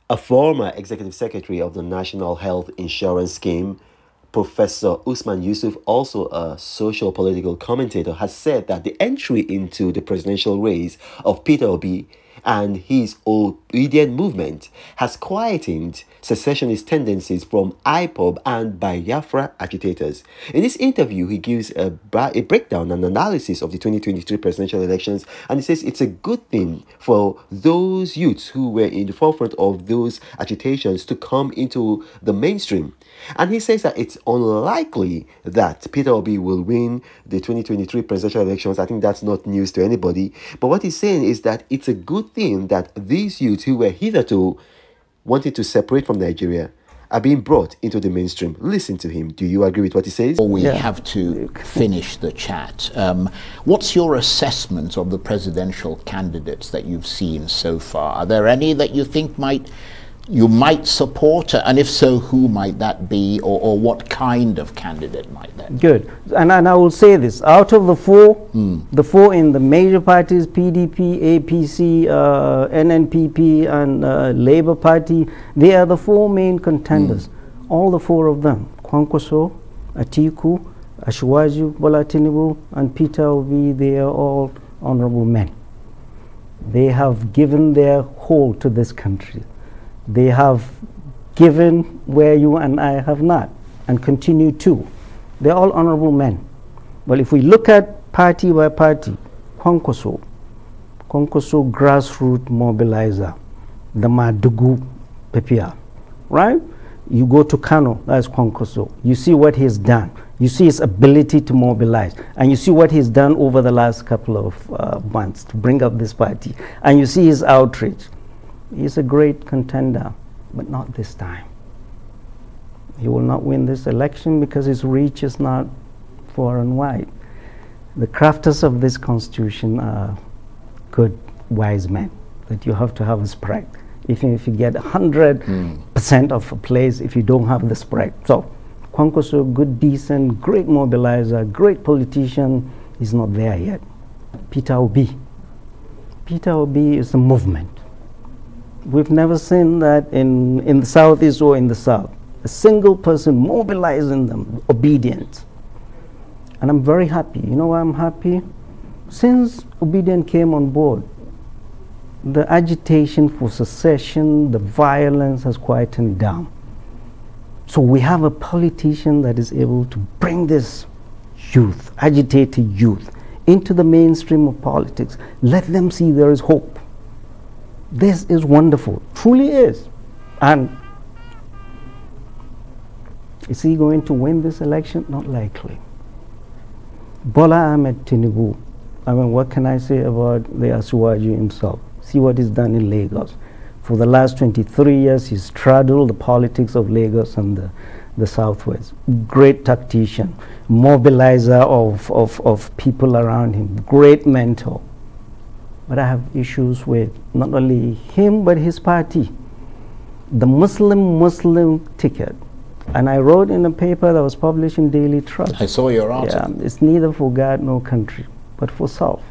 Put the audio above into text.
A former executive secretary of the National Health Insurance Scheme, Professor Usman Yusuf, also a social political commentator, has said that the entry into the presidential race of Peter Obi and his obedient movement has quietened secessionist tendencies from IPOB and Biafra agitators. In this interview, he gives a breakdown and analysis of the 2023 presidential elections, and he says it's a good thing for those youths who were in the forefront of those agitations to come into the mainstream. And he says that it's unlikely that Peter Obi will win the 2023 presidential elections. I think that's not news to anybody. But what he's saying is that it's a good thing that these youths who were hitherto wanted to separate from Nigeria are being brought into the mainstream. Listen to him. Do you agree with what he says? We have to finish the chat. What's your assessment of the presidential candidates that you've seen so far? Are there any that you think you might support, and if so, who might that be, or what kind of candidate might that be? Good. And I will say this, out of the four in the major parties, PDP, APC, NNPP, and Labour Party, they are the four main contenders. All the four of them, Kwankwaso, Atiku, Ashwaju, Bola Tinubu, and Peter Obi, they are all honorable men. They have given their whole to this country. They have given where you and I have not, and continue to. They're all honorable men. Well, if we look at party by party, Kwankwaso grassroots mobilizer, the Madugu Pepia, right? You go to Kano, that's Kwankwaso. You see what he's done. You see his ability to mobilize. And you see what he's done over the last couple of months to bring up this party. And you see his outreach. He's a great contender, but not this time. He will not win this election because his reach is not far and wide. The crafters of this constitution are good, wise men that you have to have a spread. Even if you get 100% of a place, if you don't have the spread. So, Kwankwaso, good, decent, great mobilizer, great politician, is not there yet. Peter Obi is a movement. We've never seen that in the Southeast or in the South. A single person mobilizing them, obedient. And I'm very happy. You know why I'm happy? Since Obedient came on board, the agitation for secession, the violence has quietened down. So we have a politician that is able to bring this youth, agitated youth, into the mainstream of politics. Let them see there is hope. This is wonderful, truly is. And is he going to win this election? Not likely. Bola Ahmed Tinubu, I mean, what can I say about the Asuwaju himself? See what he's done in Lagos. For the last 23 years, he's straddled the politics of Lagos and the Southwest. Great tactician, mobilizer of people around him, great mentor. But I have issues with not only him, but his party. The Muslim ticket. And I wrote in a paper that was published in Daily Trust. I saw your article. Yeah, it's neither for God nor country, but for self.